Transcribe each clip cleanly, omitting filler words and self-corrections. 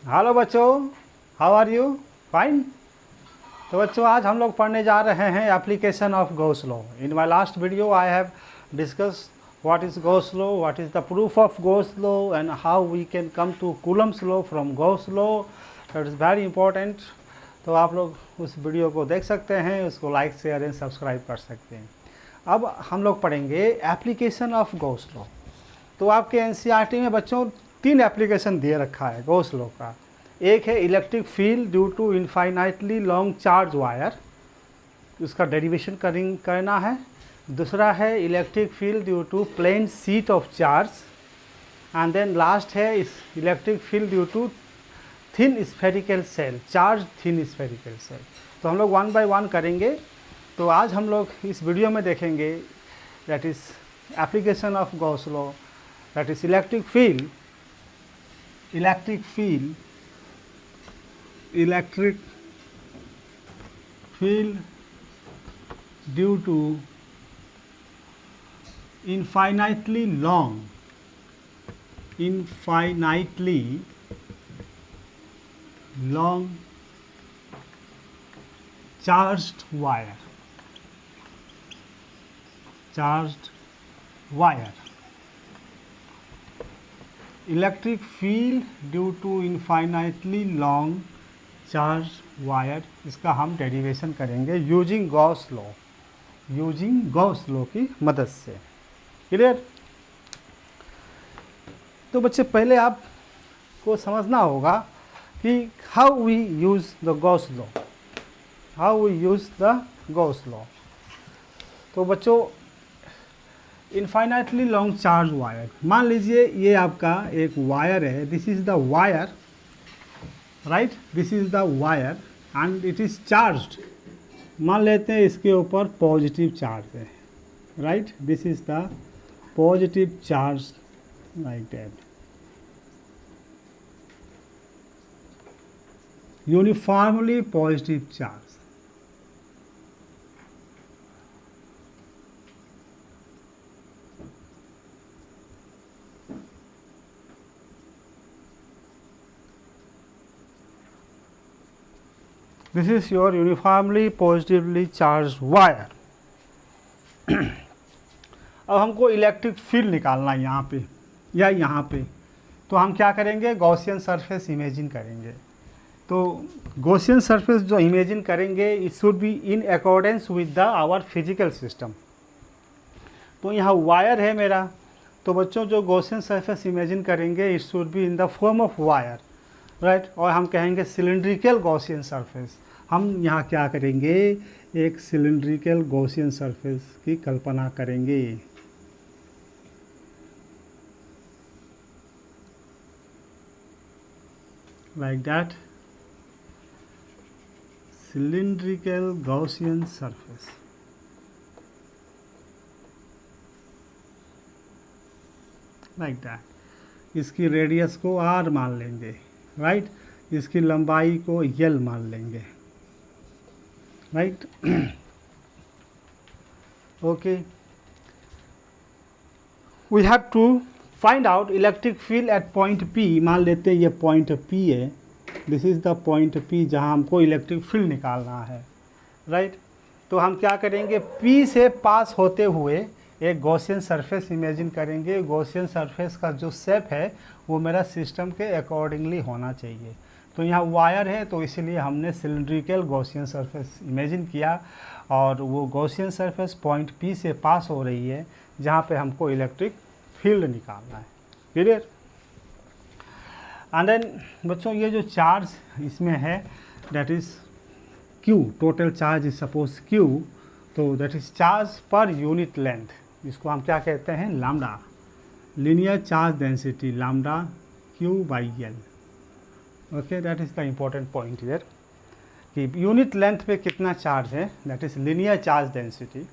Hello बच्चों, how are you? Fine. तो बच्चों आज हम लोग पढ़ने जा रहे हैं application of Gauss law. In my last video I have discuss what is Gauss law, what is the proof of Gauss law and how we can come to Coulomb's law from Gauss law. That is very important. तो आप लोग उस video को देख सकते हैं, उसको like share and subscribe कर सकते हैं। अब हम लोग पढ़ेंगे एप्लीकेशन ऑफ गॉस लॉ। तो आपके एनसीईआरटी में बच्चों 3 एप्लीकेशन दे रखा है गॉस लॉ का। एक है electric field due to infinitely long charge wire, उसका डेरिवेशन करना है। दूसरा है electric field due to plane sheet of charge, and then last है electric field due to thin spherical shell, charge thin spherical shell. तो हम लोग 1 bye 1 करेंगे। तो आज हम लोग इस वीडियो में देखेंगे that is application of Gauss law, that is electric field due to infinitely long charged wire, electric field due to infinitely long charge wire, इसका हम डेरिवेशन करेंगे यूजिंग गॉस लॉ की मदद से। क्लियर? तो बच्चे पहले आपको समझना होगा कि how we use the Gauss law. तो बच्चों इनफाइनाइटली लॉन्ग चार्ज वायर, मान लीजिए ये आपका एक वायर है, this is the wire, right, this is the wire and it is charged. मान लेते हैं इसके ऊपर पॉजिटिव चार्ज है, right, this is the positive charge like that, uniformly positive charge. This is your uniformly positively charged wire. अब हमको electric field निकालना है यहाँ पे या यहाँ पे, तो हम क्या करेंगे, गॉसियन सरफेस इमेजिन करेंगे। तो गॉसियन सरफेस जो इमेजिन करेंगे it should be in accordance with the our physical system. तो यहाँ वायर है मेरा, तो बच्चों जो गॉसियन सरफेस इमेजिन करेंगे it should be in the form of wire, right. और हम कहेंगे सिलिंड्रिकल गॉसियन सरफेस। हम यहाँ क्या करेंगे, एक सिलिंड्रिकल गॉसियन सरफेस की कल्पना करेंगे। Like that, cylindrical Gaussian surface. Like that, इसकी रेडियस को r मान लेंगे, राइट, इसकी लंबाई को L मान लेंगे, right. Okay, we have to find out electric field at point P। मान लेते हैं ये पॉइंट P है, this is the point P जहां हमको इलेक्ट्रिक फील्ड निकालना है, राइट। तो हम क्या करेंगे, P से पास होते हुए एक गॉसियन सरफेस इमेजिन करेंगे। गॉसियन सरफेस का जो शेप है वो मेरा सिस्टम के अकॉर्डिंगली होना चाहिए। तो यहाँ वायर है तो इसीलिए हमने सिलिंड्रिकल गॉसियन सरफेस इमेजिन किया, और वो गॉसियन सरफेस पॉइंट P से पास हो रही है जहाँ पे हमको इलेक्ट्रिक फील्ड निकालना है। क्लियर? एंड देन बच्चों ये जो चार्ज इसमें है that is Q, total charge is suppose Q, तो that is charge per unit length, इसको हम क्या कहते हैं, lambda, linear charge density, lambda Q/L। Okay, that is the important point here कि यूनिट लेंथ पे कितना चार्ज है, that is linear charge density.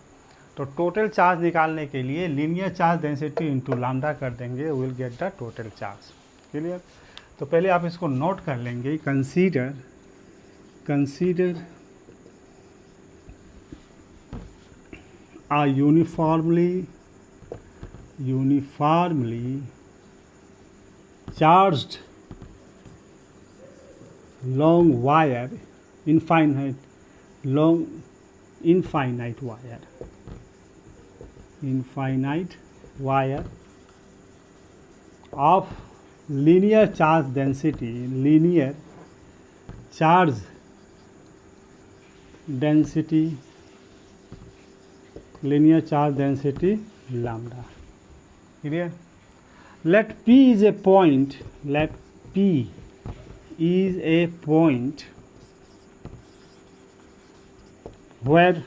तो टोटल चार्ज निकालने के लिए linear charge density into lambda कर देंगे, will get the total charge. Clear? तो पहले आप इसको नोट कर लेंगे, consider a uniformly charged long wire, infinite wire of linear charge density lambda. Clear? Let P is a point where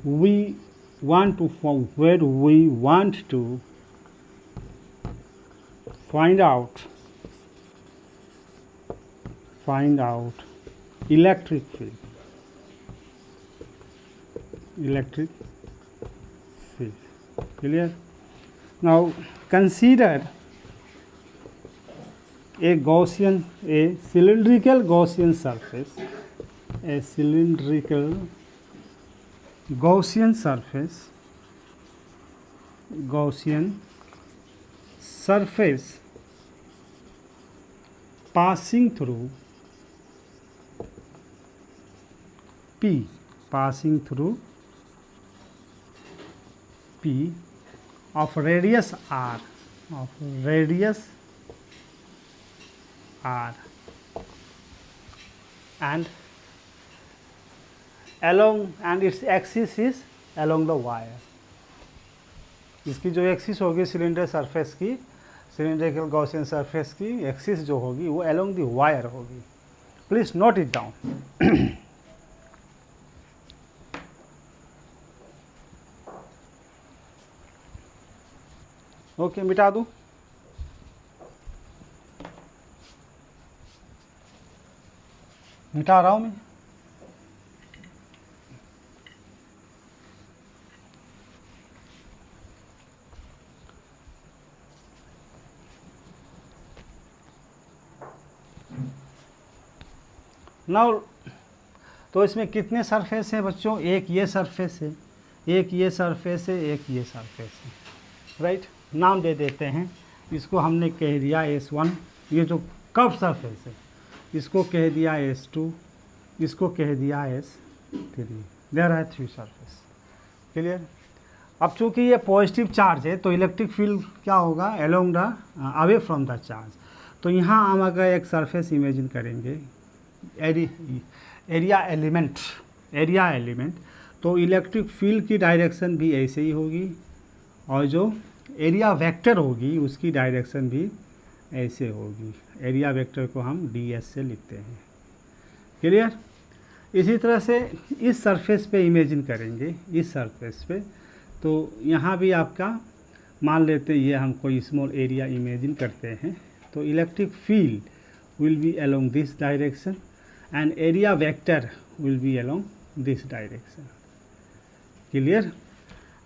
we want to find out electric field. Clear? Now consider a cylindrical Gaussian surface passing through P of radius r and its axis is along the wire. इसकी जो axis होगी cylindrical Gaussian surface की axis जो होगी वो along the wire होगी. Please note it down. Okay, मिटा दूं. मिटा रहा हूं मैं. नाउ तो इसमें कितने सरफेस हैं बच्चों? एक ये सरफेस है, एक ये सरफेस है, एक ये सरफेस है. राइट, नाम दे देते हैं. इसको हमने कह दिया S1, ये जो कर्व सरफेस है इसको कह दिया S2, इसको कह दिया S3. There are 3 surface. Clear? अब चूंकि ये पॉजिटिव चार्ज है तो इलेक्ट्रिक फील्ड क्या होगा? Along the away from the charge. तो यहाँ हम अगर एक सरफेस इमेजिन करेंगे एरिया एलिमेंट, तो इलेक्ट्रिक फील्ड की डायरेक्शन भी ऐसे ही होगी और जो एरिया वेक्टर होगी उसकी डायरेक्शन भी ऐसे होगी. एरिया वेक्टर को हम ds से लिखते हैं. क्लियर? इसी तरह से इस सरफेस पे इमेजिन करेंगे, इस सरफेस पे, तो यहाँ भी आपका मान लेते हैं ये हम कोई स्मॉल एरिया इमेजिन करते हैं, तो electric field will be along this direction and area vector will be along this direction. Clear?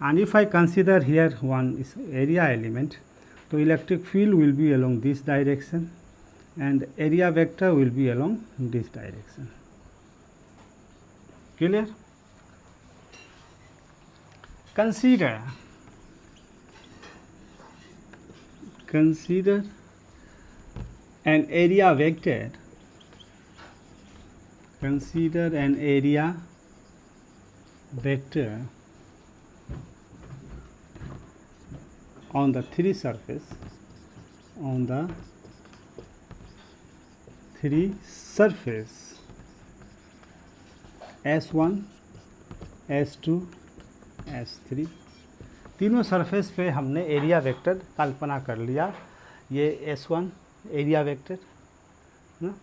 And if I consider here one is area element, so electric field will be along this direction and area vector will be along this direction. Clear? Consider an area vector. Consider an area vector on the 3 surface S1, S2, S3. तीनों surface पे हमने area vector कल्पना कर लिया. ये S1 area vector ना,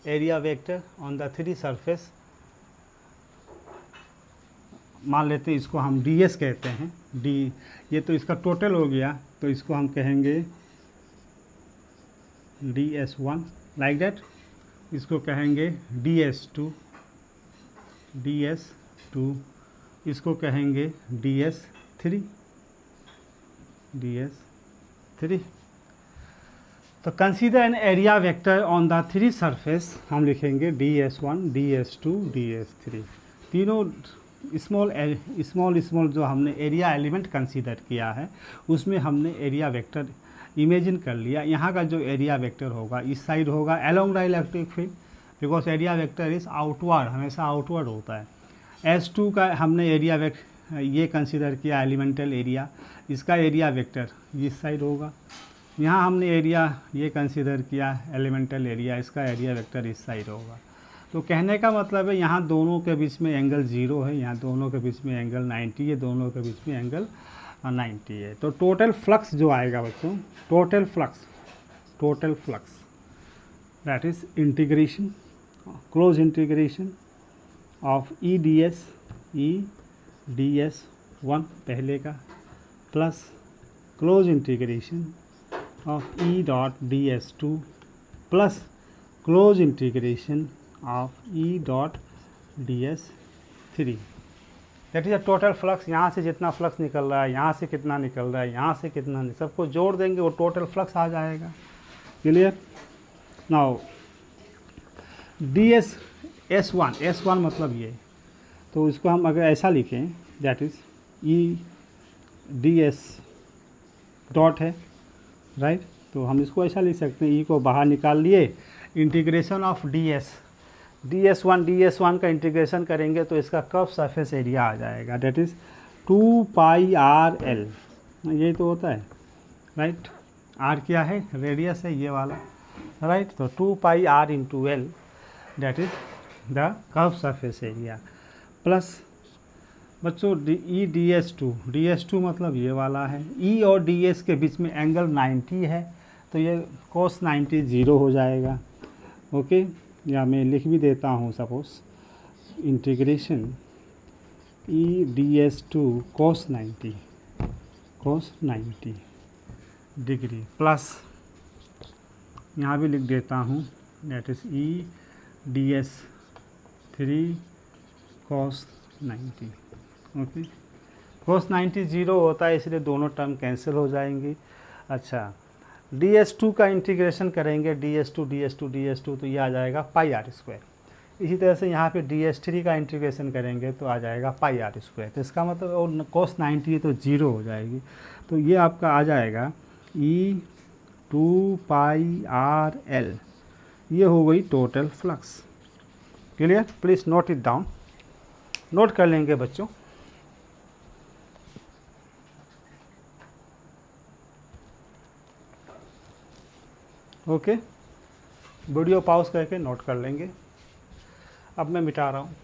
area vector on the 3 surface मान लेते हैं, इसको हम ds कहते हैं. ये तो इसका टोटल हो गया, तो इसको हम कहेंगे ds1 लाइक दैट. इसको कहेंगे ds2, इसको कहेंगे ds3. तो consider an area vector on the 3 surface, हम लिखेंगे ds1, ds2, ds3. तीनों स्मॉल जो हमने एरिया एलिमेंट कंसीडर किया है उसमें हमने एरिया वेक्टर इमेजिन कर लिया यहाँ का जो एरिया वेक्टर होगा इस साइड होगा along the electric field, because area vector is outward, हमेशा आउटवर्ड होता है। S2 का हमने एरिया ये कंसिडर किया एलिमेंटल एरिया, इसका एरिया वेक्टर इस साइड होगा। यहाँ हमने एरिया ये कंसिडर किया एलिमेंटल एरिया, इसका एरिया वेक्टर इस साइड होगा। तो कहने का मतलब है यहाँ दोनों के बीच में एंगल 0 है, यहाँ दोनों के बीच में एंगल 90 है, दोनों के बीच में एंगल 90 है। तो टोटल फ्लक्स जो आएगा बच्चों, total flux that is integration, close integration of E D S 1 पहले का plus close integration of E dot D S 2 plus close integration of E dot D S 3। That is a total flux. यहाँ से जितना flux निकल रहा है, यहाँ से कितना निकल रहा है, यहाँ से कितना, सबको जोड़ देंगे वो टोटल फ्लक्स आ जाएगा। Clear? Now D S S1 मतलब ये, तो इसको हम अगर ऐसा लिखें that is E D S dot है, राइट? तो हम इसको ऐसा लिख सकते हैं, ई को बाहर निकाल लिए, इंटीग्रेशन ऑफ ds1 का इंटीग्रेशन करेंगे तो इसका कर्व सरफेस एरिया आ जाएगा, डेट इज़ 2πrl। यही तो होता है, राइट? r क्या है? रेडियस है ये वाला, राइट? तो 2πr into l that is the curve surface area plus बच्चों ई ds2 मतलब ये वाला है। ई और ds के बीच में एंगल 90 है, तो ये cos 90 0 हो जाएगा। ओके, या मैं लिख भी देता हूँ, सपोज इंटीग्रेशन ई ds2 cos 90 डिग्री प्लस यहाँ भी लिख देता हूँ that is E ds3 cos 90। Okay, cos 90 0 होता है, इसलिए दोनों टर्म कैंसिल हो जाएंगी। अच्छा, ds2 का इंटीग्रेशन करेंगे, ds2 तो ये आ जाएगा πr²। इसी तरह से यहाँ पे ds3 का इंटीग्रेशन करेंगे तो आ जाएगा πr²। तो इसका मतलब और cos 90 है तो 0 हो जाएगी, तो ये आपका आ जाएगा e 2πrl। ये हो गई total flux. Clear? Please note it down, note कर लेंगे बच्चों। ओके, वीडियो पॉज करके नोट कर लेंगे। अब मैं मिटा रहा हूँ।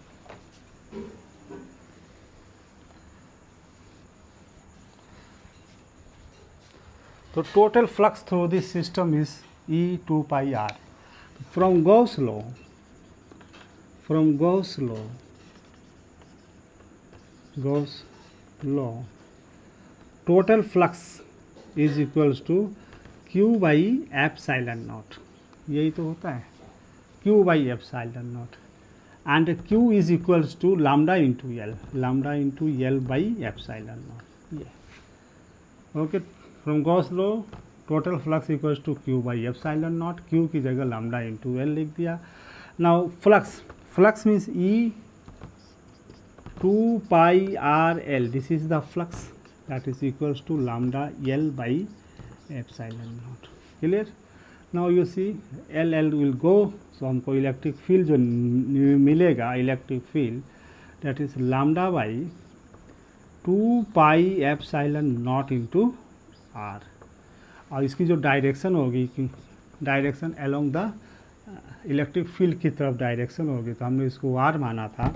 तो total flux through this system is E 2πr। From Gauss law total flux is equals to Q by epsilon naught। यही तो होता है, Q by epsilon naught, and Q is equals to lambda into L by epsilon naught। ये okay, from Gauss law total flux equals to Q by epsilon naught, Q की जगह lambda into L लिख दिया। Now flux means E 2πrl, this is the flux that is equals to lambda L by epsilon naught। Clear? Now you see L will go, so हमको electric field जो मिलेगा, electric field that is lambda by 2π epsilon naught into r। और इसकी जो direction होगी, direction along the electric field की तरफ direction होगी, तो हमने इसको r माना था,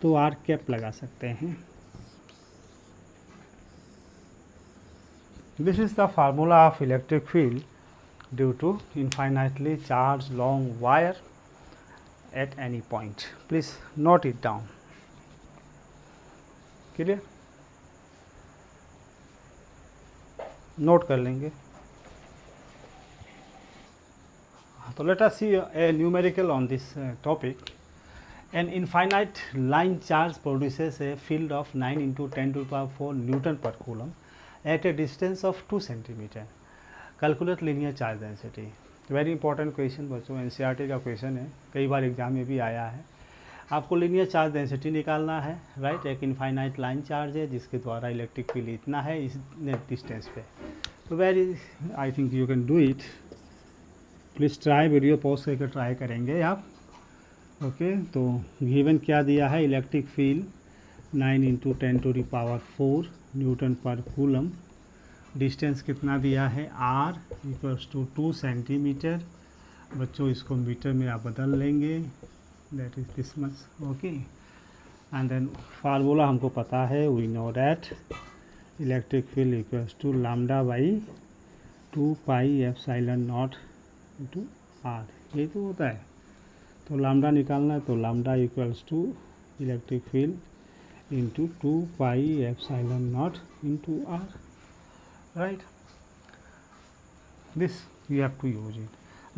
तो r कैप लगा सकते हैं। This is the formula of electric field due to infinitely charged long wire at any point. Please note it down. Clear? Note कर लेंगे। So let us see a numerical on this topic. An infinite line charge produces a field of 9 into 10 to the power 4 Newton per coulomb at a distance of 2 centimeter. Calculate linear charge density. Very important question बच्चों, NCERT का question है, कई बार exam में भी आया है। आपको linear charge density निकालना है, राइट? एक इनफाइनाइट लाइन चार्ज है जिसके द्वारा इलेक्ट्रिक फील्ड इतना है इस डिस्टेंस पे, तो very I think you can do it, please try, video pause करके ट्राई करेंगे आप। ओके तो गिवन क्या दिया है, इलेक्ट्रिक फील्ड 9 × 10⁴ न्यूटन पर कूलम। डिस्टेंस कितना दिया है, r = 2 सेंटीमीटर। बच्चों इसको मीटर में आप बदल लेंगे, that is this much. Okay and then formula हमको पता है, we know that electric field equals to λ/2πε0 × r, ये तो होता है। तो लैम्डा निकालना है, तो lambda equals to electric field into 2πε0 × r, right. This you have to use it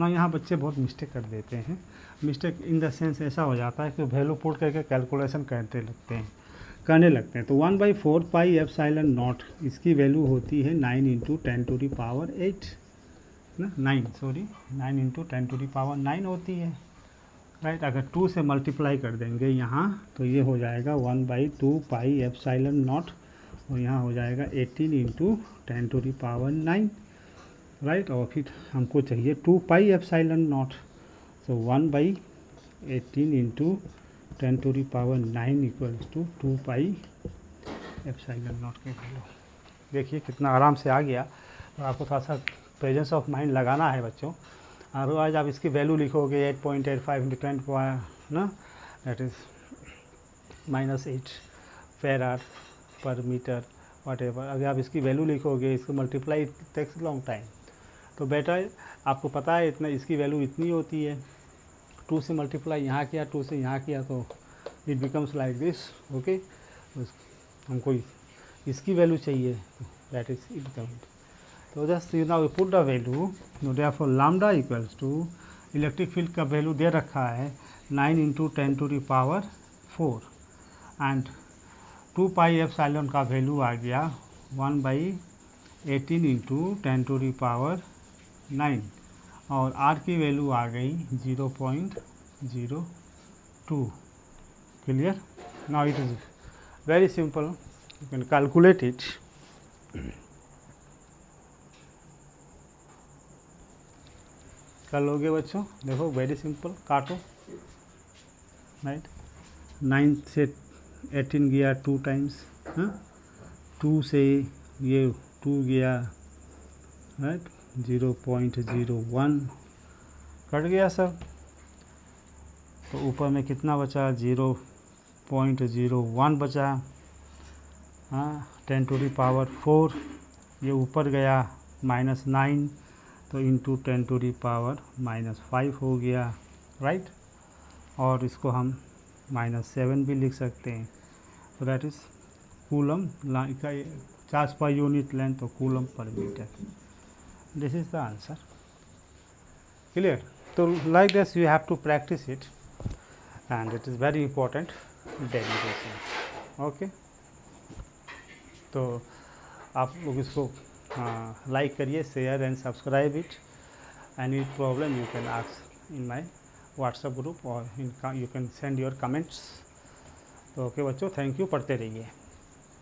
ना। यहाँ बच्चे बहुत मिस्टेक कर देते हैं, मिस्टेक इन द सेंस ऐसा हो जाता है कि वैल्यू पुट करके कैलकुलेशन करने लगते हैं। तो 1/4πε0 इसकी वैल्यू होती है 9 × 10⁸ ना, 9 × 10⁹ होती है, राइट। अगर 2 से मल्टीप्लाई कर देंगे यहाँ तो ये हो जाएगा 1/2πε0 और यहाँ हो जाएगा 18 × 10⁹, राइट। और फिर हमको चाहिए 2πε0, तो 1/18 × 10⁹ इक्वल्स टू 2πε0 के वैल्यू। देखिए कितना आराम से आ गया। तो आपको थोड़ा सा प्रेजेंस ऑफ माइंड लगाना है बच्चों, अदरवाइज आप इसकी वैल्यू लिखोगे 8.85 × 10 ना, दैट इज़ -8 फेराड पर मीटर वॉटेवर। अगर आप इसकी वैल्यू लिखोगे, इसको मल्टीप्लाई टेक्स लॉन्ग टाइम। तो बेटर आपको पता है इतना, इसकी वैल्यू इतनी होती है। 2 से मल्टीप्लाई यहाँ किया, 2 से यहाँ किया, तो it becomes like this. Okay हमको इसकी वैल्यू चाहिए, दैट इज इट काउंट। तो just now we put the value, therefore lambda equals to electric field का वैल्यू दे रखा है 9 × 10⁴ एंड 2πε का वैल्यू आ गया 1/18 × 10⁹ और r की वैल्यू आ गई 0.02। Clear? Now it is very simple, you can calculate it. कर लोगे बच्चों? देखो वेरी सिंपल, काटो, राइट। 9 से 18 गया 2 टाइम्स, 2 से ये 2 गया, राइट, 0.01 कट गया सर। तो ऊपर में कितना बचा, 0.01 बचा। 10⁴ ये ऊपर गया -9, तो इंटू 10⁻⁻5 हो गया, राइट। और इसको हम -7 भी लिख सकते हैं। तो दैट इज़ कूलम का चार्ज पर यूनिट लेंथ, तो coulomb per metre. This is the answer. Clear? तो like this you have to practice it and it is very important derivation. Okay, तो आप लोग इसको लाइक करिए, share and subscribe it. Any problem you can ask in my WhatsApp group और you can send your comments. तो okay बच्चों, thank you, पढ़ते रहिए।